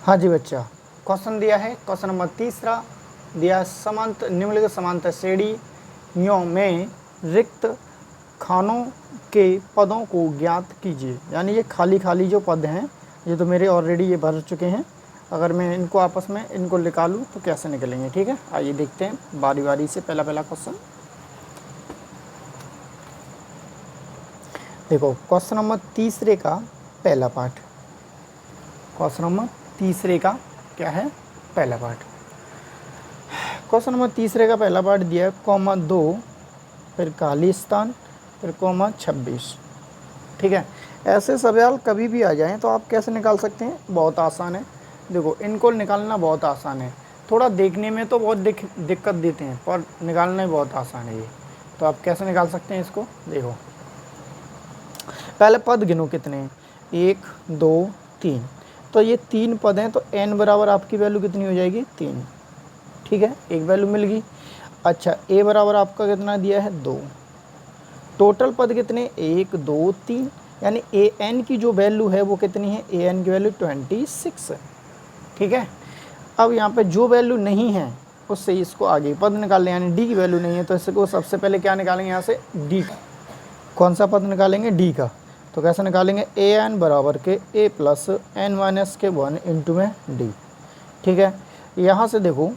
हाँ जी बच्चा, क्वेश्चन दिया है क्वेश्चन नंबर तीसरा दिया है, समांतर निम्नलिखित समांतर श्रेणियों में रिक्त खानों के पदों को ज्ञात कीजिए। यानी ये खाली खाली जो पद हैं ये तो मेरे ऑलरेडी ये भर चुके हैं, अगर मैं इनको आपस में इनको निकालूं तो कैसे निकलेंगे। ठीक है, आइए देखते हैं बारी बारी से। पहला क्वेश्चन देखो, क्वेश्चन नंबर तीसरे का पहला पार्ट। क्वेश्चन नंबर तीसरे का क्या है, पहला पार्ट। क्वेश्चन नंबर तीसरे का पहला पार्ट दिया है कॉमा 2, फिर खाली स्थान, फिर कॉमा 26। ठीक है, ऐसे सवाल कभी भी आ जाएं तो आप कैसे निकाल सकते हैं, बहुत आसान है। देखो, इनको निकालना बहुत आसान है, थोड़ा देखने में तो बहुत दिक्कत देते हैं पर निकालना ही बहुत आसान है ये। तो आप कैसे निकाल सकते हैं इसको, देखो पहले पद गिनो कितने हैं, 1 2 3। तो ये 3 पद हैं तो n बराबर आपकी वैल्यू कितनी हो जाएगी, 3। ठीक है, एक वैल्यू मिल गई। अच्छा, a बराबर आपका कितना दिया है, 2। टोटल पद कितने, 1 2 3, यानी ए एन की जो वैल्यू है वो कितनी है, ए एन की वैल्यू 26। ठीक है, अब यहाँ पे जो वैल्यू नहीं है उससे इसको आगे पद निकाल लें, यानी डी की वैल्यू नहीं है तो इसको सबसे पहले क्या निकालेंगे, यहाँ से डी का। कौन सा पद निकालेंगे, डी का। तो कैसे निकालेंगे, ए एन बराबर के ए प्लस एन माइनस के 1 इंटू में डी। ठीक है, यहाँ से देखो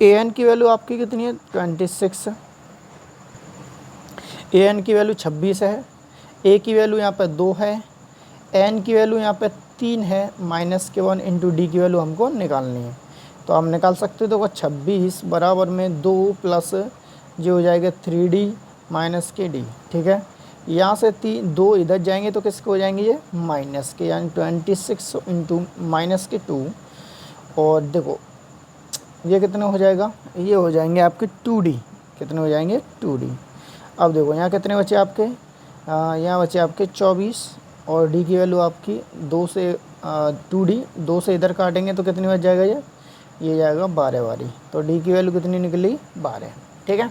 ए एन की वैल्यू आपकी कितनी है, 26। ए एन की वैल्यू 26 है, ए की वैल्यू यहाँ पे 2 है, एन की वैल्यू यहाँ पे 3 है, माइनस के 1 इंटू डी की वैल्यू हमको निकालनी है। तो आप निकाल सकते हो, देखो 26 बराबर में 2 प्लस जो हो जाएगा 3d माइनस के डी। ठीक है, यहाँ से 2 इधर जाएंगे तो किसके हो जाएंगे, ये माइनस के, यानी 26 इंटू माइनस के 2। और देखो ये कितने हो जाएगा, ये हो जाएंगे आपके 2d। कितने हो जाएंगे, 2d। अब देखो यहाँ कितने बचे आपके, यहाँ बचे आपके 24, और डी की वैल्यू आपकी 2 से 2d 2 से इधर काटेंगे तो कितनी बच जाएगा, ये जाएगा 12 वाली। तो डी की वैल्यू कितनी निकली, 12। ठीक है,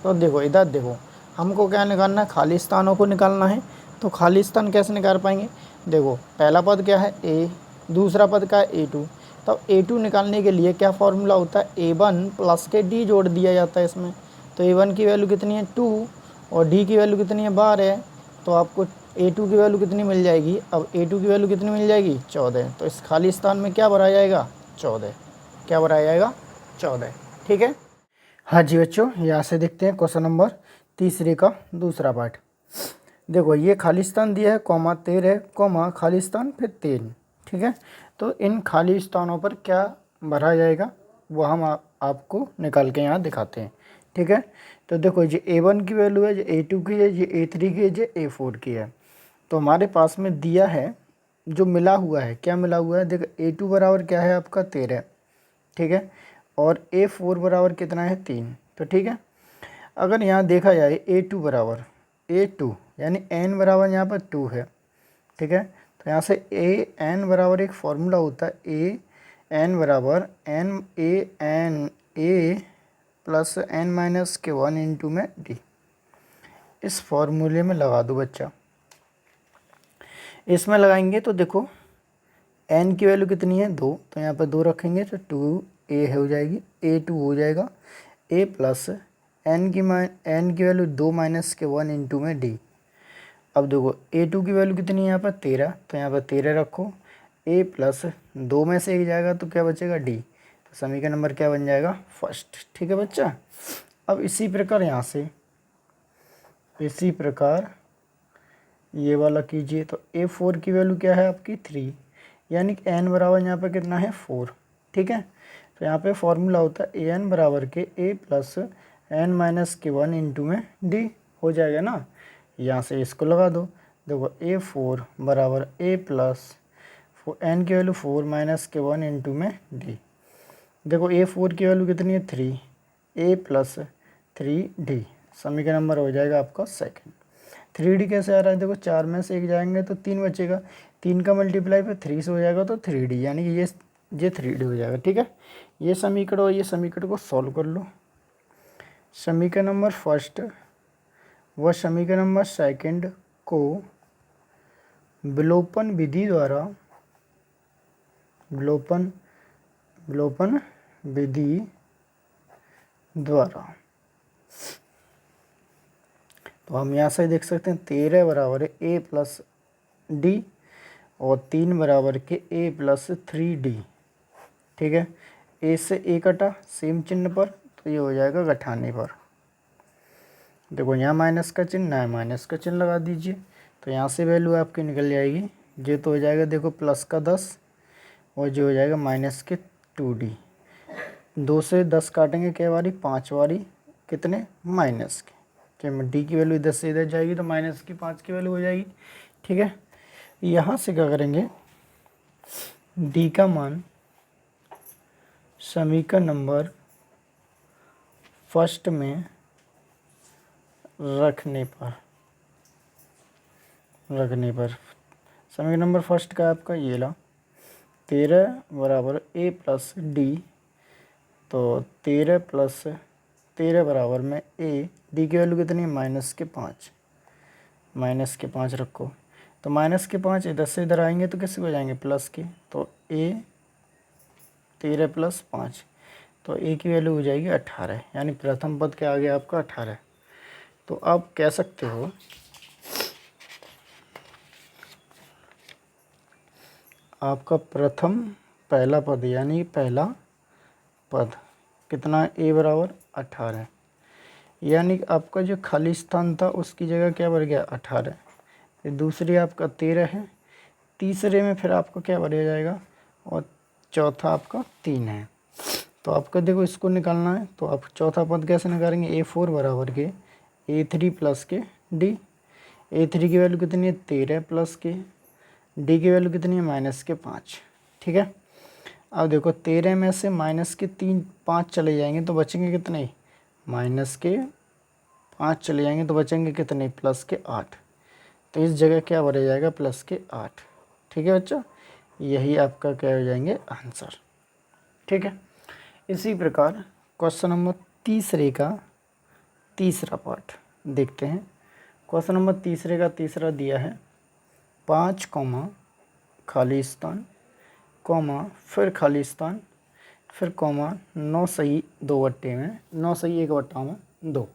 तो देखो इधर देखो हमको क्या निकालना है, खाली स्थानों को निकालना है। तो खाली स्थान कैसे निकाल पाएंगे, देखो पहला पद क्या है, ए, दूसरा पद का है a2। तब a2 निकालने के लिए क्या फॉर्मूला होता है, a1 प्लस के d जोड़ दिया जाता है इसमें। तो a1 की वैल्यू कितनी है, 2, और d की वैल्यू कितनी है, 12। तो आपको a2 की वैल्यू कितनी मिल जाएगी, अब a2 की वैल्यू कितनी मिल जाएगी, 14। तो इस खाली स्थान में क्या भरा जाएगा, 14। क्या भरा जाएगा, 14। ठीक है, हाँ जी बच्चों, यहाँ से देखते हैं क्वेश्चन नंबर तीसरे का दूसरा पार्ट। देखो ये खाली स्थान दिया है, कॉमा 13, कॉमा खाली स्थान फिर 3। ठीक है, तो इन खाली स्थानों पर क्या भरा जाएगा वो हम आपको निकाल के यहाँ दिखाते हैं। ठीक है, तो देखो ये a1 की वैल्यू है, ये a2 की है, ये a3 की है, ये a4 की है। तो हमारे पास में दिया है जो मिला हुआ है, क्या मिला हुआ है, देखो a2 बराबर क्या है आपका 13। ठीक है, और a4 बराबर कितना है, 3। तो ठीक है, अगर यहाँ देखा जाए a2 बराबर a2, यानी n बराबर यहाँ पर 2 है। ठीक है, तो यहाँ से ए एन बराबर एक फॉर्मूला होता है, ए एन बराबर N A N A plus N minus के 1 इंटू में डी। इस फॉर्मूले में लगा दो बच्चा, इसमें लगाएंगे तो देखो n की वैल्यू कितनी है, 2। तो यहाँ पर 2 रखेंगे तो 2a हो जाएगी, a2 हो जाएगा a प्लस n की वैल्यू 2 माइनस के 1 इंटू में डी। अब देखो a2 की वैल्यू कितनी है यहाँ पर, 13। तो यहाँ पर 13 रखो, a प्लस 2 में से 1 जाएगा तो क्या बचेगा, डी। तो समीकरण नंबर क्या बन जाएगा, फर्स्ट। ठीक है बच्चा, अब इसी प्रकार यहाँ से इसी प्रकार ये वाला कीजिए। तो a4 की वैल्यू क्या है आपकी, 3, यानी कि n बराबर यहाँ पर कितना है, 4। ठीक है, तो यहाँ पे फॉर्मूला होता है ए एन बराबर के a प्लस एन माइनस के 1 इंटू में डी। हो जाएगा ना, यहाँ से इसको लगा दो। देखो a4 बराबर a प्लस एन की वैल्यू 4 माइनस के 1 इंटू में डी। देखो a4 की वैल्यू कितनी है, 3, a प्लस 3d। समीकरण नंबर हो जाएगा आपका सेकंड। 3d कैसे आ रहा है, देखो 4 में से 1 जाएंगे तो 3 बचेगा, 3 का मल्टीप्लाई फिर 3 से हो जाएगा तो 3d, यानी कि ये 3d हो जाएगा। ठीक है, ये समीकरण और ये समीकरण को सॉल्व कर लो। समीकरण नंबर फर्स्ट व समीकरण नंबर सेकंड को विलोपन विधि द्वारा विलोपन विधि द्वारा। तो हम यहाँ से देख सकते हैं 13 बराबर है a प्लस डी और 3 बराबर के a प्लस 3d। ठीक है, a से a कटा सेम चिन्ह पर, तो ये हो जाएगा घटाने पर। देखो यहाँ माइनस का चिन्ह है, माइनस का चिन्ह लगा दीजिए, तो यहाँ से वैल्यू आपकी निकल जाएगी। ये तो हो जाएगा देखो प्लस का 10 और जो हो जाएगा माइनस के 2d। 2 से 10 काटेंगे क्या बारी, 5 बारी, कितने माइनस के। क्या डी की वैल्यू इधर से इधर जाएगी तो माइनस की 5 की वैल्यू हो जाएगी। ठीक है, यहाँ से क्या करेंगे, डी का मान समीकरण नंबर फर्स्ट में रखने पर समीकरण नंबर फर्स्ट का आपका ये ला 13 बराबर a प्लस डी, तो 13 प्लस 13 बराबर में a, डी की वैल्यू कितनी है माइनस के 5 रखो, तो माइनस के 5 इधर से इधर आएंगे तो किसके हो जाएंगे प्लस के, तो a 13 प्लस 5, तो a की वैल्यू हो जाएगी 18, यानी प्रथम पद के आगे आपका 18। तो आप कह सकते हो आपका पहला पद यानी पहला पद कितना, a बराबर 18, यानी आपका जो खाली स्थान था उसकी जगह क्या बढ़ गया 18। फिर दूसरी आपका 13 है, तीसरे में फिर आपका क्या बढ़ जाएगा, और चौथा आपका 3 है। तो आपका देखो इसको निकालना है, तो आप चौथा पद कैसे निकालेंगे, a4 बराबर के a3 प्लस के d। a3 की वैल्यू कितनी है 13 प्लस के, d की वैल्यू कितनी है माइनस के 5। ठीक है, अब देखो 13 में से माइनस के 5 चले जाएंगे तो बचेंगे कितने, माइनस के 5 चले जाएंगे तो बचेंगे कितने, प्लस के 8। तो इस जगह क्या बढ़ जाएगा, प्लस के 8। ठीक है बच्चा, यही आपका क्या हो जाएंगे आंसर। ठीक है, इसी प्रकार क्वेश्चन नंबर तीसरे का तीसरा पार्ट देखते हैं। क्वेश्चन नंबर तीसरे का तीसरा दिया है 5 कॉमा खाली स्थान कॉमा फिर खाली स्थान फिर कॉमा 9 सही 2 बट्टे में 9 सही 1 बट्टा में 2,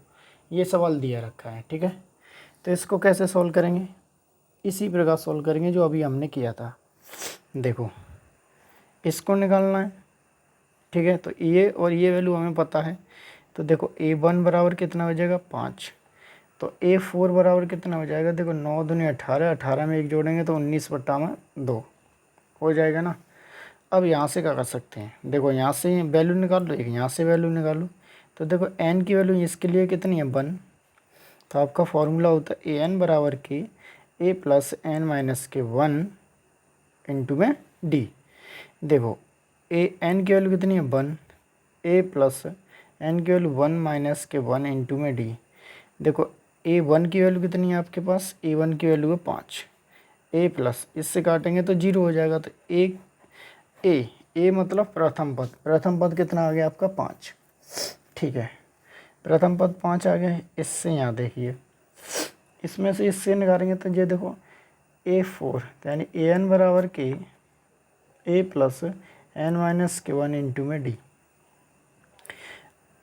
ये सवाल दिया रखा है। ठीक है, तो इसको कैसे सॉल्व करेंगे, इसी प्रकार सॉल्व करेंगे जो अभी हमने किया था। देखो इसको निकालना है। ठीक है, तो ये और ये वैल्यू हमें पता है, तो देखो a1 बराबर कितना हो जाएगा 5, तो a4 बराबर कितना हो जाएगा, देखो 9 दूनी 18, 18 में 1 जोड़ेंगे तो 19 बट्टा में 2 हो जाएगा ना। अब यहाँ से क्या कर सकते हैं, देखो यहाँ से वैल्यू निकाल लो, एक यहाँ से वैल्यू निकालो, तो देखो n की वैल्यू इसके लिए कितनी है 1, तो आपका फॉर्मूला होता है an बराबर के a प्लस n माइनस के 1 इंटू में d। देखो n की वैल्यू कितनी है 1, a प्लस n की वैल्यू 1 माइनस के 1 इंटू में d। देखो a1 की वैल्यू कितनी है आपके पास, a1 की वैल्यू है 5, a प्लस इससे काटेंगे तो 0 हो जाएगा, तो a मतलब प्रथम पद कितना आ गया आपका 5। ठीक है, प्रथम पद 5 आ गया, इससे यहाँ देखिए इसमें से इससे निकालेंगे तो ये देखो a4, तो यानी an बराबर के a प्लस n माइनस के 1 इंटू में d।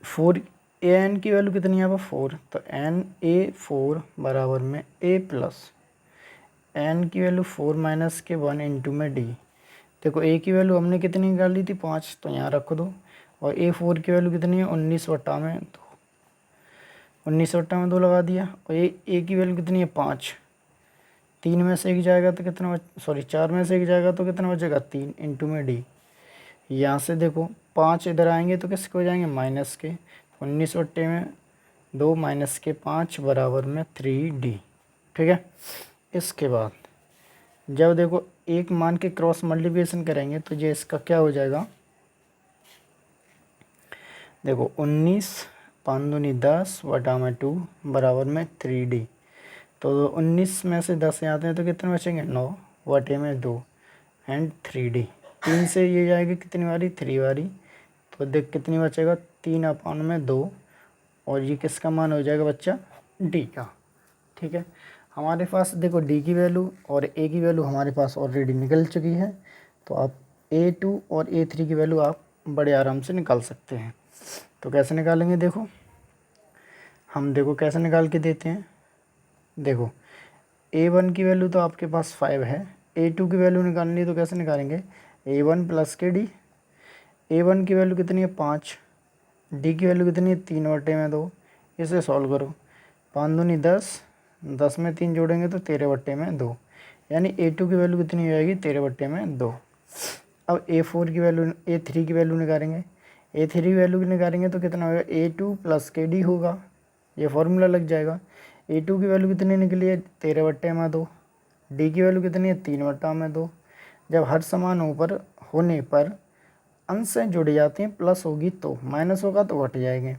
4 an की वैल्यू कितनी है यहाँ पर 4, तो a4 बराबर में a प्लस n की वैल्यू 4 माइनस के 1 इंटू में d। देखो a की वैल्यू हमने कितनी निकाल ली थी 5, तो यहाँ रख दो, और a4 की वैल्यू कितनी है 19 बट्टा में 2, 19 बट्टा में 2 लगा दिया, और a की वैल्यू कितनी है 5, 3 में से 1 जाएगा तो कितना 4 में से 1 जाएगा तो कितना बचेगा 3 इंटू में d। यहाँ से देखो 5 इधर आएंगे तो किसके हो जाएंगे माइनस के, 19 बट्टे में 2 माइनस के 5 बराबर में 3d। ठीक है, इसके बाद जब देखो एक मान के क्रॉस मल्टीप्लिकेशन करेंगे तो ये इसका क्या हो जाएगा, देखो 19 5 दूनी 10 बटा में 2 बराबर में 3d। तो 19 में से 10 आते हैं तो कितने बचेंगे 9 बटे में 2 एंड 3d। 3 से ये जाएगी कितनी बारी 3 बारी, तो देख कितनी बचेगा 3 अपान में 2, और ये किसका मान हो जाएगा बच्चा d का। ठीक है, हमारे पास देखो d की वैल्यू और a की वैल्यू हमारे पास ऑलरेडी निकल चुकी है, तो आप A2 और A3 की वैल्यू आप बड़े आराम से निकाल सकते हैं। तो कैसे निकालेंगे, देखो हम देखो कैसे निकाल के देते हैं। देखो A1 की वैल्यू तो आपके पास 5 है, A2 की वैल्यू निकालनी है तो कैसे निकालेंगे, A1 प्लस के डी। A1 की वैल्यू कितनी है 5, डी की वैल्यू कितनी है 3/2। इसे सॉल्व करो, 5 दूनी 10, 10 में 3 जोड़ेंगे तो 13/2, यानी A2 की वैल्यू कितनी हो जाएगी 13/2। अब A4 की वैल्यू, A3 की वैल्यू निकालेंगे, A3 की वैल्यू निकालेंगे तो कितना होगा, A2 प्लस के डी होगा, ये फॉर्मूला लग जाएगा। A2 की वैल्यू कितनी निकली है 13/2, डी की वैल्यू कितनी है 3/2। जब हर समान ऊपर होने पर अंश से जुड़ जाते हैं, प्लस होगी तो, माइनस होगा तो घट जाएंगे।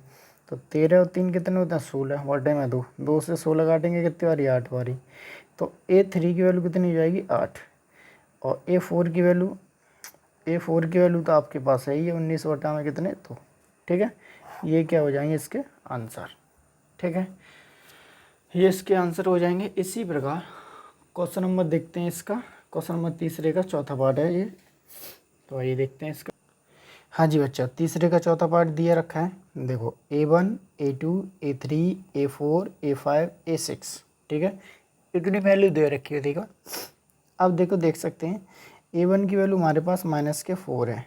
तो 13 और 3 कितने होते हैं 16/2, 2 से 16 काटेंगे कितनी बारी, 8 बारी। तो A3 की वैल्यू कितनी हो जाएगी 8, और A4 की वैल्यू तो आपके पास है ही 19 में कितने, तो ठीक है, ये क्या हो जाएंगे इसके आंसर, ठीक है, ये इसके आंसर हो जाएंगे। इसी प्रकार क्वेश्चन नंबर देखते हैं इसका, क्वेश्चन नंबर तीसरे का चौथा पार्ट है ये, तो आइए देखते हैं इसका। हाँ जी बच्चा, तीसरे का चौथा पार्ट दिया रखा है, देखो A1, A2, A3, A4, A5, A6, ठीक है, इतनी वैल्यू दे रखी है, देखो अब देखो देख सकते हैं A1 की वैल्यू हमारे पास -4 है,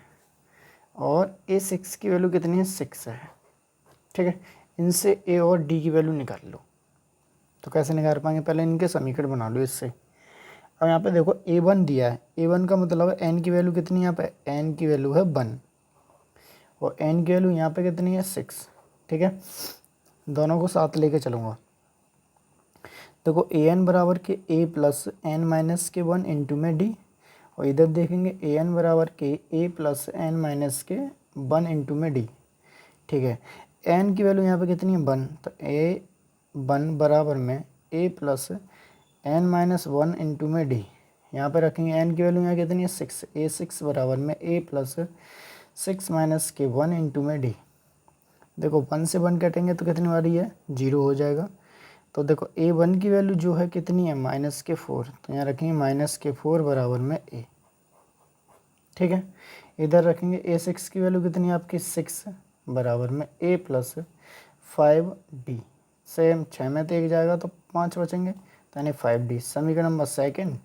और A6 की वैल्यू कितनी है 6 है, ठीक है, इनसे A और D की वैल्यू निकाल लो। तो कैसे निकाल पाएंगे, पहले इनके समीकरण बना लो इससे। अब यहाँ पे देखो A1 दिया है, A1 का मतलब है n की वैल्यू कितनी है, यहाँ पे n की वैल्यू है 1, और n की वैल्यू यहाँ पे कितनी है 6, ठीक है, दोनों को साथ लेके चलूँगा। देखो an बराबर के a प्लस n माइनस के 1 इंटू में d, और इधर देखेंगे an बराबर के a प्लस n माइनस के 1 इंटू में d, ठीक है, n की वैल्यू यहाँ पे कितनी है 1, तो a1 बराबर में a plus n minus 1 into में d, यहाँ पे रखेंगे n की वैल्यू यहाँ कितनी है 6, a6 बराबर में a प्लस 6 माइनस के 1 इंटू में d। देखो 1 से 1 कटेंगे तो कितनी बारी है 0 हो जाएगा। तो देखो A1 की वैल्यू जो है कितनी है -4, तो यहाँ रखेंगे -4 बराबर में a, ठीक है, इधर रखेंगे A6 की वैल्यू कितनी है आपकी 6 बराबर में a प्लस 5d, सेम 6 में तो 1 जाएगा तो 5 बचेंगे, तो यानी 5d समीकरण नंबर सेकंड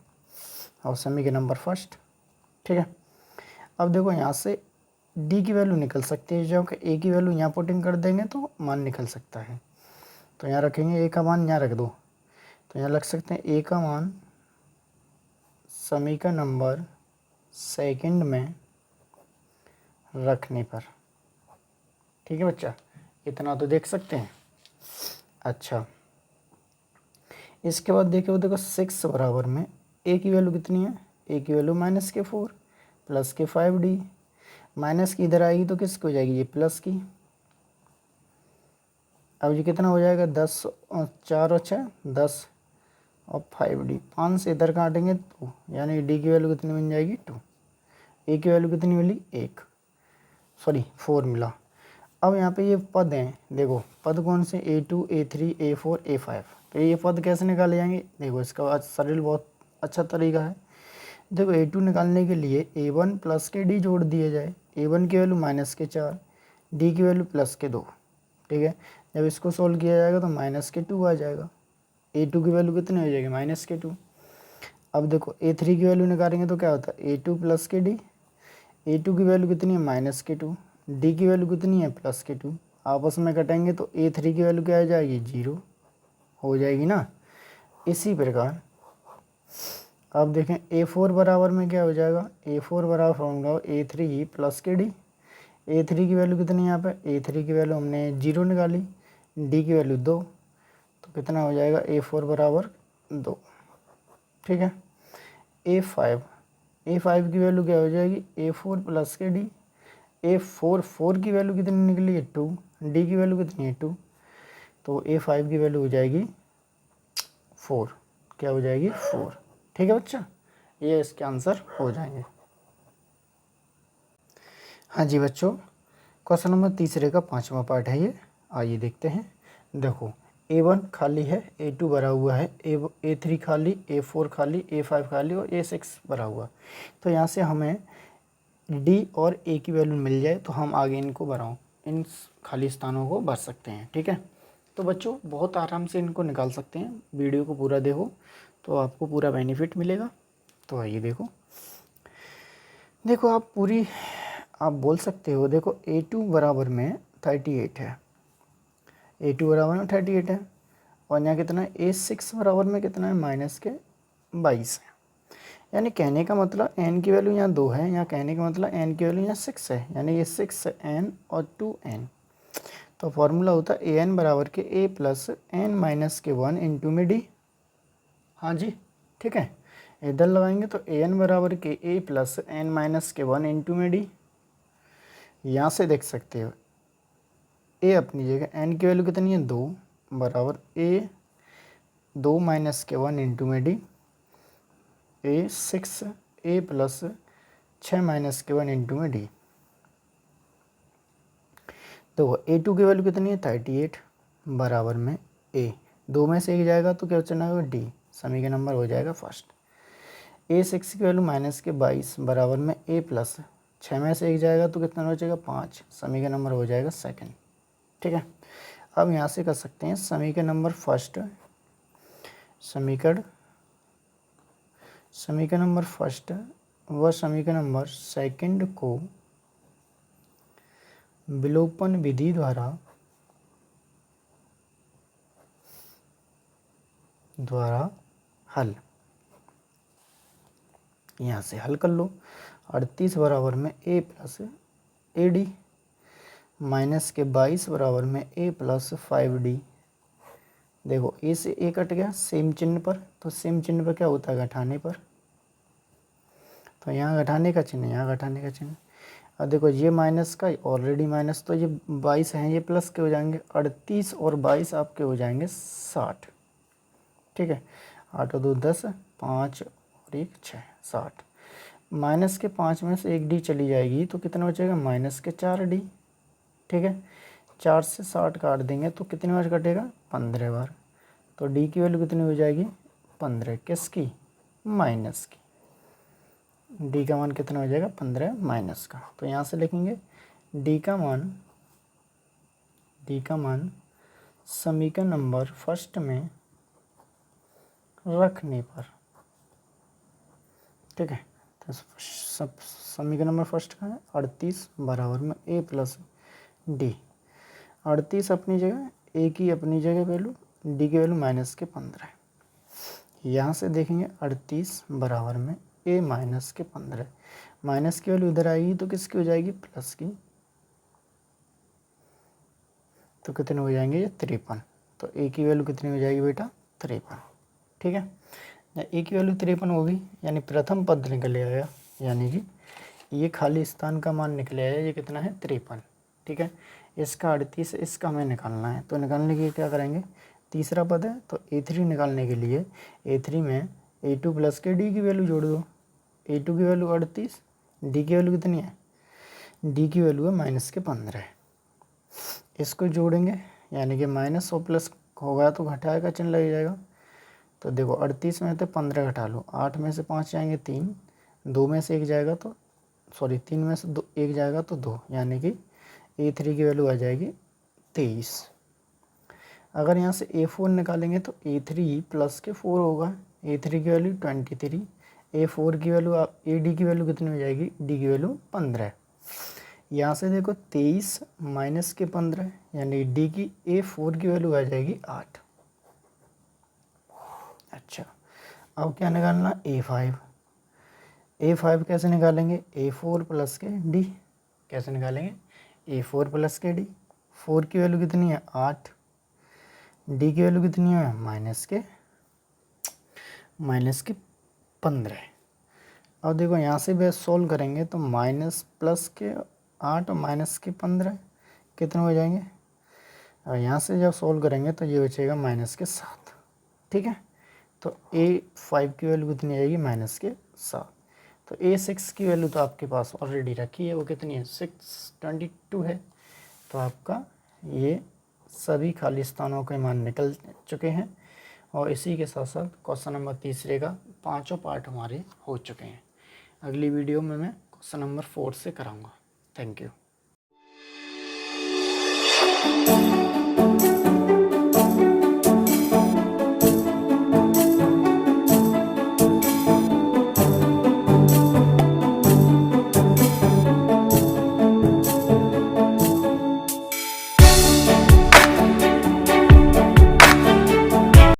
और समीकरण नंबर फर्स्ट, ठीक है। अब देखो यहाँ से d की वैल्यू निकल सकती है, जो कि a की वैल्यू यहाँ पुटिंग कर देंगे तो मान निकल सकता है। तो यहाँ रखेंगे a का मान यहाँ रख दो, तो यहाँ रख सकते हैं a का मान समीकरण नंबर सेकंड में रखने पर, ठीक है बच्चा, इतना तो देख सकते हैं। अच्छा, इसके बाद देखो 6 बराबर में a की वैल्यू कितनी है, a की वैल्यू -4 प्लस के 5d, माइनस की इधर आएगी तो किसकी हो जाएगी, ये प्लस की। अब ये कितना हो जाएगा 10 और 4 और 6 10, और 5d, 5 से इधर काटेंगे तो, यानी d की वैल्यू कितनी बन जाएगी 2, a की वैल्यू कितनी मिली 4 मिला। अब यहाँ पे ये पद हैं, देखो पद कौन से, A2, A3, A4, A5, तो ये पद कैसे निकाले जाएंगे, देखो इसका सरल बहुत अच्छा तरीका है। देखो A2 निकालने के लिए A1 प्लस के D जोड़ दिए जाए, A1 की वैल्यू -4, D की वैल्यू +2, ठीक है, जब इसको सोल्व किया जाएगा तो -2 आ जाएगा, A2 की वैल्यू कितनी हो जाएगी -2। अब देखो A3 की वैल्यू निकालेंगे तो क्या होता है A2 प्लस के D, A2 की वैल्यू कितनी है -2, D की वैल्यू कितनी है +2, आपस में कटेंगे तो A3 की वैल्यू क्या हो जाएगी 0 हो जाएगी ना। इसी प्रकार अब देखें A4 बराबर में क्या हो जाएगा, A4 बराबर होगा A3 प्लस के D, A3 की वैल्यू कितनी है यहाँ पे, A3 की वैल्यू हमने 0 निकाली, D की वैल्यू 2, तो कितना हो जाएगा A4 बराबर 2, ठीक है। A5 की वैल्यू क्या हो जाएगी A4 प्लस के D, A4 की वैल्यू कितनी निकली है 2, D की वैल्यू कितनी है 2, तो A5 की वैल्यू हो जाएगी 4, क्या हो जाएगी 4, ठीक है बच्चा, ये इसके आंसर हो जाएंगे। हाँ जी बच्चों, क्वेश्चन नंबर तीसरे का 5वां पार्ट है ये, आइए देखते हैं। देखो A1 खाली है, A2 भरा हुआ है, A3 खाली, A4 खाली, A5 खाली और A6 भरा हुआ। तो यहाँ से हमें डी और ए की वैल्यू मिल जाए तो हम आगे इनको भराओ, इन खाली स्थानों को भर सकते हैं। ठीक है, तो बच्चों बहुत आराम से इनको निकाल सकते हैं। वीडियो को पूरा देखो तो आपको पूरा बेनिफिट मिलेगा। तो आइए देखो आप बोल सकते हो, देखो A2 बराबर में 38 है, A2 बराबर में 38 है, और यहाँ कितना है, A6 बराबर में कितना है, माइनस के 22 है। यानी कहने का मतलब n की वैल्यू यहाँ 2 है, यहाँ कहने का मतलब n की वैल्यू यहाँ 6 है, यानी ये 6n और 2n। तो फॉर्मूला होता है an बराबर के a प्लस n माइनस के 1 इंटू में d। हाँ जी, ठीक है, इधर लगाएंगे तो an बराबर के a प्लस n माइनस के 1 इंटू में d। यहाँ से देख सकते हो a अपनी जगह, n की वैल्यू कितनी है 2, बराबर a 2 माइनस के 1 इंटू में d, a 6 a plus 6 minus के 1 इंटू में d। तो A2 की वैल्यू कितनी है 38, बराबर में a, 2 में से एक जाएगा तो क्या बचना है d, समी का नंबर हो जाएगा फर्स्ट। A6 की वैल्यू माइनस के 22, बराबर में a प्लस 6 में से एक जाएगा तो कितना हो जाएगा 5, समी का नंबर हो जाएगा सेकंड। ठीक है, अब यहाँ से कर सकते हैं समी का नंबर फर्स्ट, समीकरण नंबर फर्स्ट व समीकरण नंबर सेकंड को विलोपन विधि द्वारा हल, यहाँ से हल कर लो। 38 बराबर में a plus A D, minus के 22 बराबर में a प्लस 5d। देखो a से a कट गया सेम चिन्ह पर, तो सेम चिन्ह पर क्या होता है घटाने पर, तो यहाँ घटाने का चिन्ह, यहाँ घटाने का चिन्ह। अब देखो ये माइनस का ऑलरेडी माइनस, तो ये 22 हैं, ये प्लस के हो जाएंगे, 38 और 22 आपके हो जाएंगे 60। ठीक है, 8 और 2 10, 5 और 1 6, 60। माइनस के 5 में से एक डी चली जाएगी तो कितना बचेगा, माइनस के 4d। ठीक है, 4 से 60 काट देंगे तो कितनी बार कटेगा, 15 बार। तो डी की वैल्यू कितनी हो जाएगी 15, किसकी, माइनस की। डी का मान कितना हो जाएगा 15 माइनस का। तो यहाँ से लिखेंगे डी का मान समीकरण नंबर फर्स्ट में रखने पर। ठीक है, तो सब समीकरण नंबर फर्स्ट का है 38 बराबर में a प्लस डी। 38 अपनी जगह, a की अपनी जगह वैल्यू, डी की वैल्यू माइनस के 15। यहाँ से देखेंगे 38 बराबर में a माइनस के 15, माइनस की वैल्यू इधर आएगी तो किसकी हो जाएगी, प्लस की, तो कितने हो जाएंगे ये 53। तो a की वैल्यू कितनी हो जाएगी बेटा 53। ठीक है, a की वैल्यू 53 होगी, यानी प्रथम पद निकल आया, यानी कि ये खाली स्थान का मान निकले आया, ये कितना है 53। ठीक है, इसका 38, इसका हमें निकालना है, तो निकालने के लिए क्या करेंगे, तीसरा पद है तो a3 निकालने के लिए a3 में a2 प्लस के d की वैल्यू जोड़ दो। a2 की वैल्यू 38, d की वैल्यू कितनी है, d की वैल्यू है माइनस के 15। इसको जोड़ेंगे, यानी कि माइनस और प्लस होगा तो घटाए का चिन्ह लग जाएगा। तो देखो 38 में तो 15 घटा लो, 8 में से 5 जाएंगे 3, 2 में से एक जाएगा तो 3 में से 2 एक जाएगा तो 2, यानी कि a3 की वैल्यू आ जाएगी 23। अगर यहाँ से a4 निकालेंगे तो a3 प्लस के 4 होगा, a3 की वैल्यू 23, a4 की वैल्यू, ad की वैल्यू कितनी हो जाएगी, d की वैल्यू 15। यहाँ से देखो 23 माइनस के 15, यानी d की a4 की वैल्यू आ जाएगी 8। अच्छा, अब क्या निकालना, a5 कैसे निकालेंगे, a4 प्लस के d, कैसे निकालेंगे, a4 प्लस के d, 4 की वैल्यू कितनी है 8, d की वैल्यू कितनी है माइनस के 15। अब देखो यहाँ से भी सोल्व करेंगे तो माइनस प्लस के 8 और माइनस के 15 कितने हो जाएंगे, और यहाँ से जब सोल्व करेंगे तो ये बचेगा माइनस के 7। ठीक है, तो a5 की वैल्यू कितनी आएगी, माइनस के 7। तो a6 की वैल्यू तो आपके पास ऑलरेडी रखी है, वो कितनी है 622 है। तो आपका ये सभी खाली स्थानों के मान निकल चुके हैं, और इसी के साथ साथ क्वेश्चन नंबर तीसरे का 5 पार्ट हमारे हो चुके हैं। अगली वीडियो में मैं क्वेश्चन नंबर 4 से कराऊंगा। Thank you.